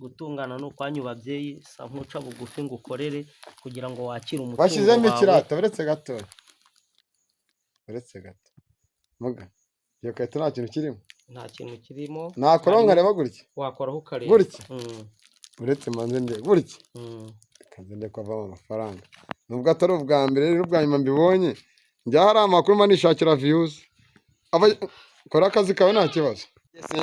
gutungana no kwanyu babyeyi sa nkuca bugufi ngo ukorere kugira ngo wakire umutungo washyizemo wawe. ikirata uretse gato muga iyo karito nta kintu kirimo, nta kintu kirimo, nakoraho nkareba gutya wakoraho ukareba gutya uretse manze nde gutya kanze nde ko avamo amafaranga, nubwo atari ubwa mbere n'ubwa nyuma mbibonye, njya hari amakuru mba nishakira views, kora akazi kawe nta kibazo.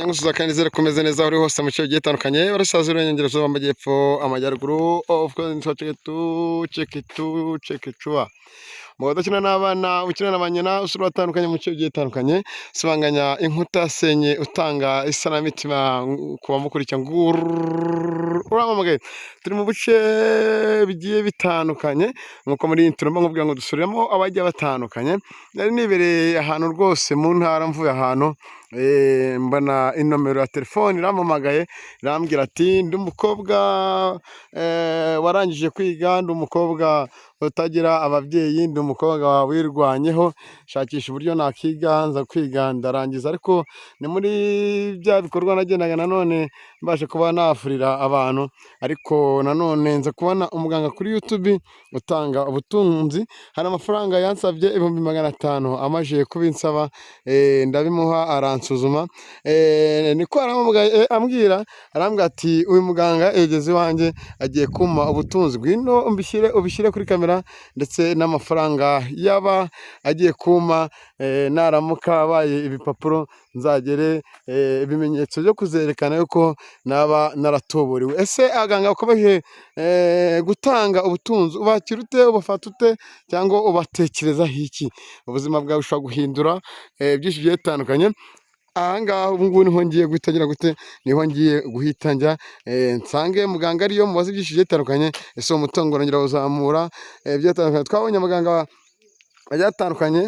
Ngusuza kandi zere kumeze neza uri hose mu cyo gitandukanye barasaza urengero amajyepfo amajyaruguru of course check it Mugabo kina n'abana ukina n'abanyina usura batandukanye mu cyo gitandukanye sibanganya inkuta senye utanga isanamitima kuba mukurikira uramamagaye turi mu buce bigiye bitandukanye nkuko muri intro mba nkubwira ngo dusuremo abajya batandukanye nari nibereye ahantu rwose mu ntara mvuye ahantu mbana inomero ya telefone iramamagaye irambwira ati ndi umukobwa warangije kwiga, ndi umukobwa utagira ababyeyi, ndi umukobwa wirwanyeho shakisha uburyo nakiga nza kwiga ndarangiza, ariko ni muri bya bikorwa nagendaga nanone mbashe kuba nafurira abantu, ariko nanone nza kubona umuganga kuri YouTube utanga ubutunzi, hari amafaranga yansabye 500 amaje kubinsaba ndabimuha aransuzuma niko arambwira ati uyu muganga yegeze iwanjye agiye kuma ubutunzi bwino ubishyire kuri kamera ndetse n'amafaranga yaba agiye kuma naramuka abaye ibipapuro nzagere ibimenyetso byo kuzerekana yuko naba naratoboriwe. Ese aganga ukomeje gutanga ubutunzi ubakira ute, ubafata ute cyangwa ubatekerezaho iki? Ubuzima bwawe ushobora guhindura byinshi bigiye bitandukanye. Ahangaha ubu ngubu niho ngiye guhitangira gute, niho ngiye guhita njya nsange muganga ariyo mubaze byinshi bigiye bitandukanye. Ese uwo mutungo nongera uzamura byatandukanye. Twabonye abaganga batandukanye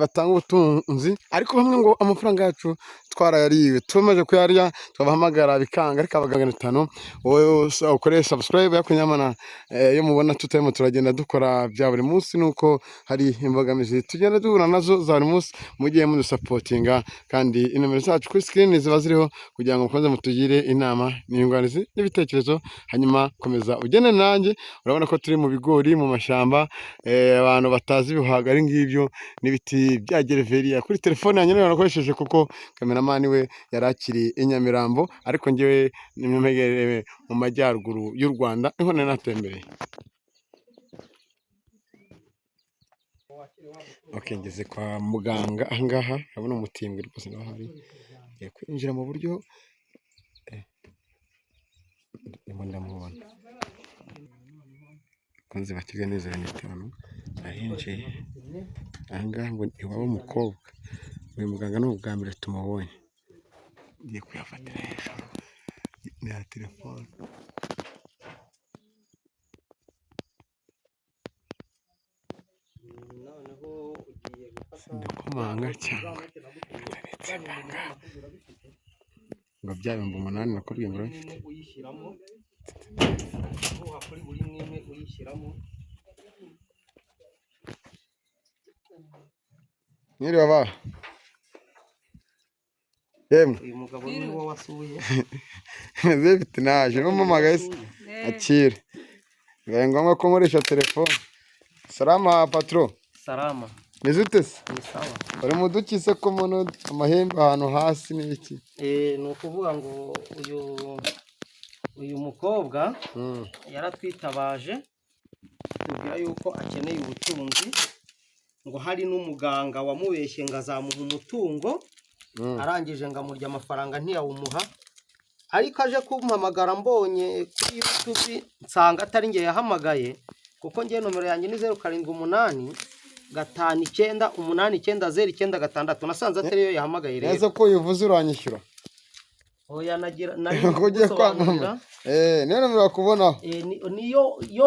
batanga ubutunzi, ariko bamwe ngo amafaranga yacu twarayariwe, tumaze kuyarya twabahamagara bikanga, ariko abaganga 5 wowe ukore subscribe yakunyamana yo mubona tutarimo turagenda dukora bya buri munsi, nuko hari imbogamizi tugenda duhura nazo za buri munsi, mugiye mudusapotinga kandi inomero zacu kuri screen ziba ziriho kugira ngo mukomeze mutugire inama n'inyunganizi n'ibitekerezo, hanyuma komeza ugene nanjye. Urabona ko turi mu bigori mu mashyamba, abantu batazi bihaga ari ngibyo n'ibiti bya gereveriya. Kuri telefone yanjye nakoresheje kuko kameramani we yarakiri inyamirambo, ariko ngewe nimwegereye mu majyaruguru y'u Rwanda niho natembereye. Okay, ngeze kwa muganga ahangaha urabona umutimbwe rwose naho hari kwinjira mu buryo ndamubona konze bakiga neza 5 ahinjiye ahangaha ngo iwabo umukobwa. Uyu muganga ni ubwa mbere tumubonye, ngiye kuyafatira hejuru na telefone. Ndakomanga cyangwa ngo bya 8 nakubwiye ngo bafite uyishyiramo wakora buri mwimwe uyishyiramo. Nyiri baba uyu mugabo ni wo wasuye zifite naje n'umumagaye akire bibaye ngombwa ko nkoresha telefone. Salama patro. Salama. Nizute se? Ni sawa. Bari mudukise ko mono amahembe ahantu hasi n'iki? Ni ukuvuga ngo uyu mukobwa yaratwitabaje tubwira yuko akeneye ubutunzi, ngo hari n'umuganga wamubeshye ngo azamuha umutungo, arangije ngo amurya amafaranga ntiyawumuha, ariko aje kumpamagara mbonye kuri YouTube nsanga atari ngiye yahamagaye, kuko ngiye nomero yanjye ni 0785 5989096. Nasanze atari yo yahamagaye rero. Neza ko uyivuze uranyishyura. Oya nagira kugiye kwamamaza. Niyo nomero bakubonaho.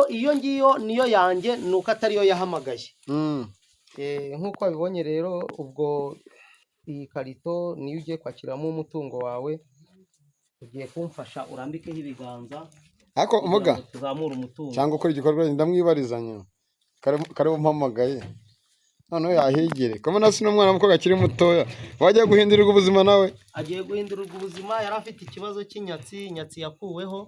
Iyo ngiyo niyo yanjye nuko atari yo yahamagaye. Nkuko abibonye rero, ubwo iyi karito niyo ugiye kwakiramo umutungo wawe, ugiye kumfasha urambikeho ibiganza. Ako umuga tuzamura umutungo cyangwa ukora igikorwa ndamwibarizanya kare umpamagaye noneho yahigire kabona si n'umwana w'umukobwa akiri mutoya wajya guhindurirwa ubuzima nawe. agiye guhindurirwa ubuzima. Yari afite ikibazo cy'inyatsi yakuweho,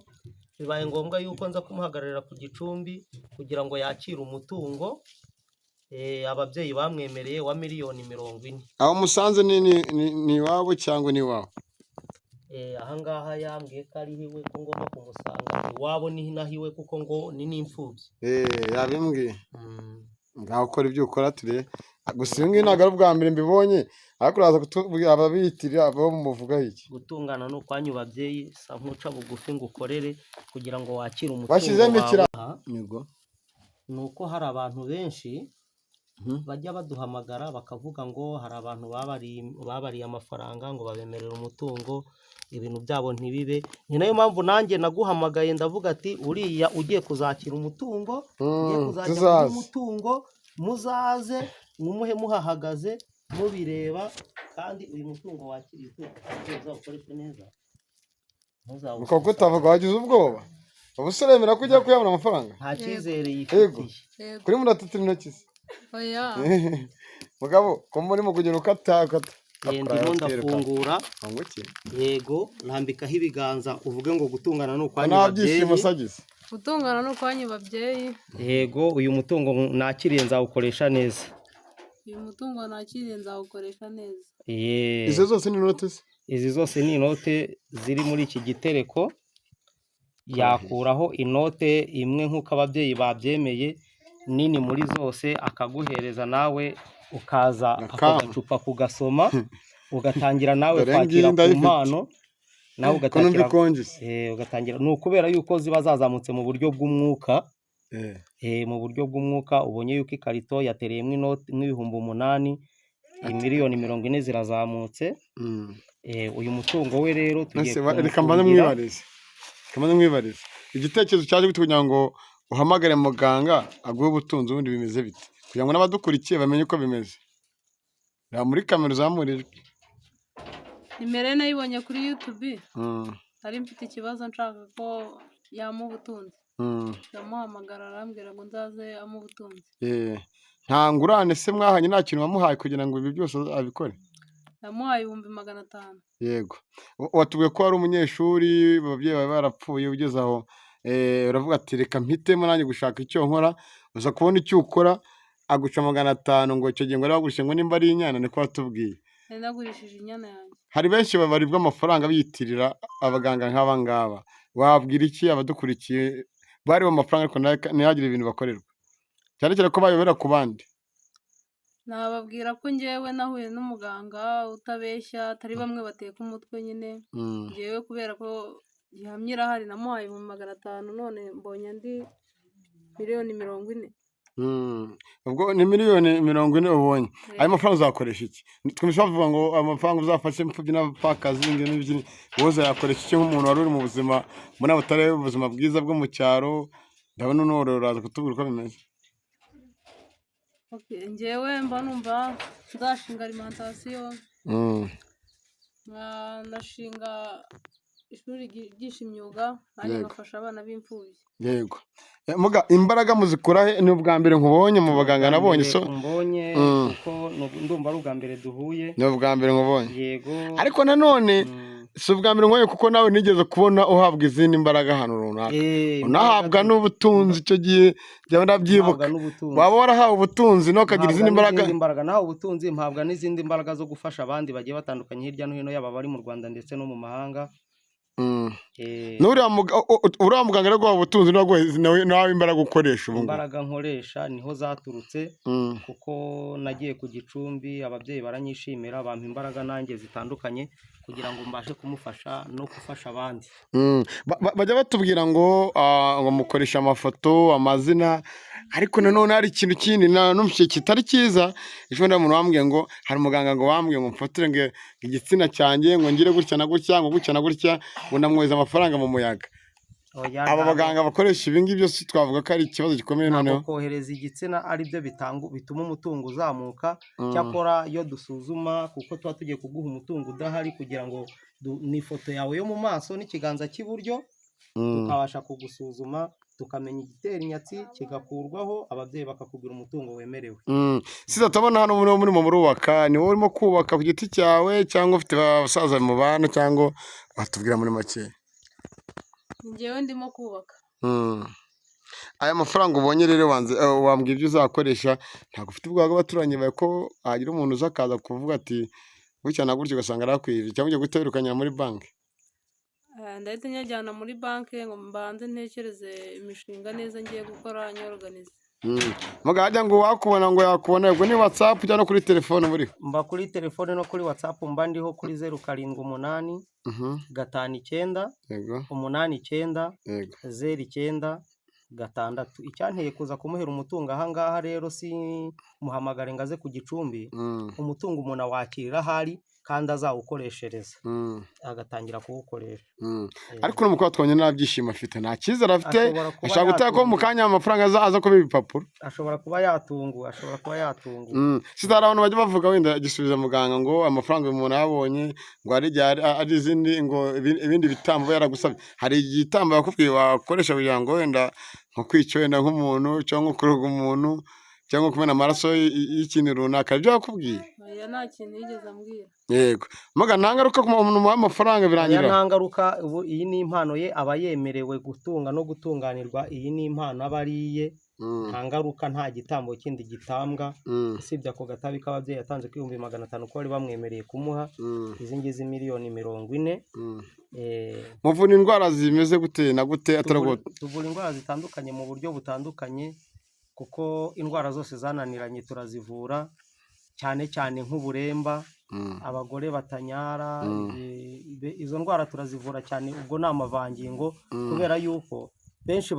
bibaye ngombwa yuko nza kumuhagararira ku gicumbi kugira ngo yakire umutungo ababyeyi bamwemereye wa miliyoni 40. aho musanze ni iwabo cyangwa ni iwawe? Ahangaha yambwiye ko ari iwe, ko ngomba kumusanga iwabo ni nahiwe kuko ngo ni n'imfubyi. Yabimbwiye. Ngaho ukora ibyo ukora turebe. Gusa ibi ngibi ntabwo ari ubwa mbere mbibonye, ariko uraza kutubwira ababiyitirira abo muvugaho iki? Gutungana ni ukwanyu babyeyi, sa nkuca bugufi ngo ukorere kugira ngo wakire umutungo Washyizemo ikira. wawe. Ni uko hari abantu benshi bajya baduhamagara bakavuga ngo hari abantu babariye amafaranga ngo babemerere umutungo, ibintu byabo ntibibe. Ni nayo mpamvu nanjye naguhamagaye ndavuga ati uriya ugiye kuzakira umutungo, ugiye kuzakira umutungo, muzaze mumuhe muhahagaze mubireba, kandi uyu mutungo wakiriye uzawukoreshe neza. Kuko utavuga wagize ubwoba, ubusore remera ko ujya kuyabona amafaranga? Nta cyizere yifitiye. Kuri muratatu intoki se? Oya. Mugabo ko murimo kugira ukata. Ndimo ndafungura. Yego, ntambikaho ibiganza uvuge ngo gutungana ni ukwanyu babyeyi. Gutungana ni ukwanyu babyeyi. Yego, uyu mutungo nakiriye nzawukoresha neza. Uyu mutungo nakiriye nzawukoresha neza. Izi zose ni inote se? Izi zose ni inote ziri muri iki gitereko. Yakuraho inote imwe nk'uko ababyeyi babyemeye nini muri zose, akaguhereza nawe ukaza akagacupa kugasoma, ugatangira nawe kwakira ku mpano, nawe ugatangira. Ni ukubera yuko ziba zazamutse mu buryo bw'umwuka. Mu buryo bw'umwuka ubonye yuko ikarito yatereyemo inoti nk'ibihumbi 8, miliyoni 40 zirazamutse. Uyu mutungo we rero tugiye Kamaze mwibarize igitekerezo cyaje gute kugira ngo uhamagare muganga aguhe ubutunzi ubundi bimeze bite, kugira ngo n'abadukurikiye bamenye uko bimeze? Reba muri kamera uzamurijwe. Nimero nayibonye kuri YouTube. Ari mfite ikibazo nshaka ko yamu ubutunzi. Ndamuhamagara arambwira ngo nzaze amu ubutunzi. Nta ngurane se mwahanye, nta kintu wamuhaye kugira ngo ibi byose abikore? Namuhaye 500. Yego, watubwiye ko ari umunyeshuri, ababyeyi bawe barapfuye, ugeze aho uravuga ati reka mpitemo nanjye gushaka icyo nkora, uza kubona icyo ukora, aguca 500 ngo icyo gihe ngo aragurishe ngo nimba ari inyana, niko watubwiye. Nagurishije inyana yanjye. Hari benshi babaribwa amafaranga biyitirira abaganga nk'aba ngaba, wabwira iki abadukurikiye bari amafaranga ariko ntihagire ibintu bakorerwa, cyane cyane ko bayobera ku bandi? Nababwira ko njyewe nahuye n'umuganga utabeshya, atari bamwe bateka umutwe nyine. Njyewe kubera ko gihamya irahari, namuhaye 500, none mbonye andi miliyoni 40. Ubwo ni miliyoni 40 ubonye. Ayo mafaranga uzakoresha iki? Twumvise bavuga ngo amafaranga uzafashe imfubyi n'abapfakazi n'ibindi, wowe uzayakoresha iki nk'umuntu wari uri mu buzima mbona butari ubuzima bwiza bwo mu cyaro? Ndabona unorora, uraza kutubwira uko bimeze. Njyewe mba numva nzashinga alimentation, nashinga ishuri ryigisha imyuga, nanjye ngafasha abana b'imfubyi. Yego, muga imbaraga muzikura he? Ni ubwa mbere nkubonye mu baganga nabonye so mbonye kuko ndumva ari ubwa mbere duhuye. Ni ubwa mbere nkubonye. Yego, ariko nanone si ubwa mbere nkubonye kuko nawe nigeze kubona uhabwa izindi mbaraga hano runaka, unahabwa n'ubutunzi. Icyo gihe njyewe ndabyibuka, waba warahawe ubutunzi nawe ukagira izindi mbaraga. Nahawe ubutunzi, mpabwa n'izindi mbaraga zo gufasha abandi bagiye batandukanye hirya no hino, yaba abari mu Rwanda ndetse no mu mahanga. Uriya muganga rero guha ubutunzi nawe imbaraga ukoresha ubu? Imbaraga nkoresha niho zaturutse, kuko nagiye ku gicumbi, ababyeyi baranyishimira, bampa imbaraga nanjye zitandukanye kugira ngo mbashe kumufasha no gufasha abandi. Bajya batubwira ngo mukoresha amafoto, amazina, ariko nanone hari ikintu kindi numvise kitari cyiza. Ejo bundi umuntu wambwiye ngo hari umuganga ngo wambwiye ngo mfatire ngo igitsina cyanjye ngo ngire gutya na gutya, ngo gutya na gutya, ngo ndamwohereza amafaranga mu muyaga. Aba baganga bakoresha ibi ngibi byose twavuga ko ari ikibazo gikomeye. Noneho kohereza igitsina ari byo bituma umutungo uzamuka. Cyakora iyo dusuzuma, kuko tuba tugiye kuguha umutungo udahari, kugira ngo n'ifoto yawe yo mu maso n'ikiganza cy'iburyo tukabasha kugusuzuma tukamenya igitera inyatsi kigakurwaho, ababyeyi bakakugura umutungo wemerewe. siza tubona hano murimo murubaka, ni wowe urimo kubaka ku giti cyawe cyangwa ufite abasaza mu bana, cyangwa watubwira muri make? njyewe ndimo kubaka. Aya mafaranga ubonye rero wambwira ibyo uzakoresha, ntabwo ufite ubwoba bw'abaturanyi bawe ko hagira umuntu uza akaza kuvuga ati gutya na gutya ugasanga arakwibye, cyangwa ugiye guhita wirukanyira muri banki? ndahita nyajyana muri banki ngo mbanze ntekereze imishinga neza ngiye gukora nyoroganize. mugajya ngo wakubona ngo yakubona, ubwo ni WhatsApp cyangwa no kuri telefone buriho? Mba kuri telefone no kuri WhatsApp, mba ndiho kuri 078 59 yego 89 yego 09 6. Icyanteye kuza kumuhera umutungo ahangaha rero si muhamagare ngaze ku Gicumbi, umutungo umuntu awakirira ahari kandi azawukoreshereza agatangira kuwukoresha. ariko n'umukobwa twabonye nta byishimo afite, nta cyizere afite, ashaka guteka ko mu kanya amafaranga aza kuba ibipapuro. ashobora kuba yatunguwe. siza hari abantu bajya bavuga wenda gisubiza muganga ngo amafaranga uyu muntu yabonye ngo hari igihe ari izindi ngo ibindi bitambo yaragusabye. hari igitambo yakubwiye wakoresha kugira ngo wenda nko kwica wenda nk'umuntu cyangwa kuroga umuntu cyangwa kumena amaraso y'ikintu runaka, ibyo yakubwiye? oya nta kintu yigeze ambwira. yego muga nta ngaruka ku muntu muha amafaranga birangira? nta ngaruka. Iyi ni impano ye, aba yemerewe gutunga no gutunganirwa. iyi ni impano aba ariye, nta ngaruka, nta gitambo kindi gitambwa usibye ako gatabi k'ababyeyi yatanze ko 500 ko bari bamwemereye kumuha. izi ngizi $40. muvuna indwara zimeze gute na gute? tuvura indwara zitandukanye mu buryo butandukanye, kuko indwara zose zananiranye turazivura, cyane cyane nk'uburemba, abagore batanyara, izo ndwara turazivura cyane. ubwo ni amavangingo, kubera yuko benshi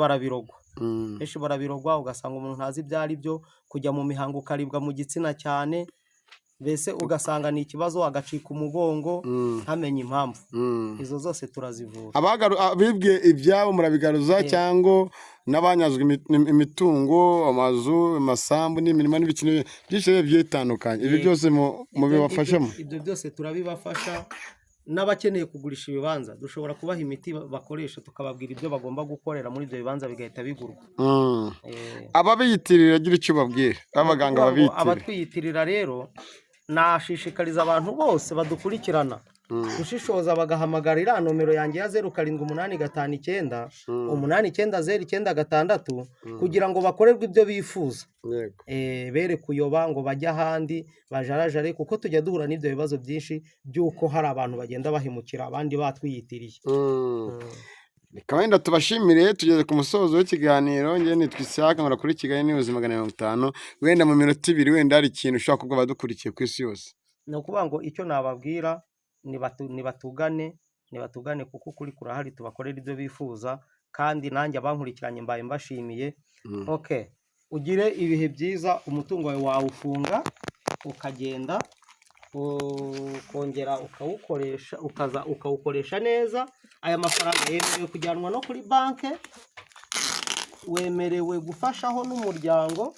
barabirogwa ugasanga umuntu ntazi ibyo ari byo, kujya mu mihango ukaribwa mu gitsina cyane, mbese ugasanga ni ikibazo, agacika umugongo ntamenye impamvu. izo zose turazivura. abibwe ibyabo murabigaruza, cyangwa n'abanyazwe imitungo, amazu, amasambu n'imirima n'ibikini byinshi bigiye bitandukanye, ibi byose mubibafashamo? ibyo byose turabibafasha. n'abakeneye kugurisha ibibanza dushobora kubaha imiti bakoresha, tukababwira ibyo bagomba gukorera muri ibyo bibanza, bigahita bigurwa. ababiyitirira agira icyo babwira, abaganga babiyitirira? abatwiyitirira rero nashishikariza abantu bose badukurikirana gushishoza, bagahamagara iriya nomero yanjye ya 0785 890996 kugira ngo bakorerwe ibyo bifuza. bere kuyoba ngo bajye ahandi bajarajare, kuko tujya duhura n'ibyo bibazo byinshi by'uko hari abantu bagenda bahemukira abandi batwiyitiriye. reka wenda tubashimire, tugeze ku musozo w'ikiganiro. njye nitwa Isaac, nkora kuri Kigali News 50. wenda mu minota 2 wenda hari ikintu ushaka kubwira abadukurikiye ku isi yose? ni ukuvuga ngo icyo nababwira, nibatugane kuko ukuri kurahari, tubakorera ibyo bifuza, kandi nanjye abankurikiranye mbaye mbashimiye. ugire ibihe byiza. umutungo wawe wawufunga ukagenda ukongera ukawukoresha neza. aya mafaranga yemerewe kujyanwa no kuri banki, wemerewe gufashaho n'umuryango,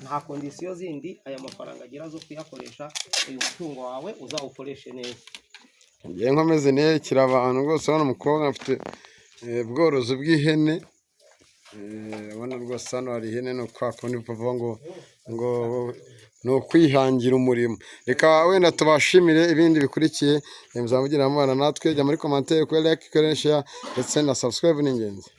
nta kondisiyo zindi aya mafaranga agira zo kuyakoresha. uyu mutungo wawe uzawukoreshe neza. ngiye nkomeze nerekera abantu rwose. hano umukobwa afite ubworozi bw'ihene, abona rwose hano hari ihene, no kwa kundi bavuga ngo ni ukwihangira umurimo. reka wenda tubashimire, ibindi bikurikiye muzamugirira mubana natwe. jya muri commentaire, kuri like, kuri share ndetse na subscribe ni ingenzi.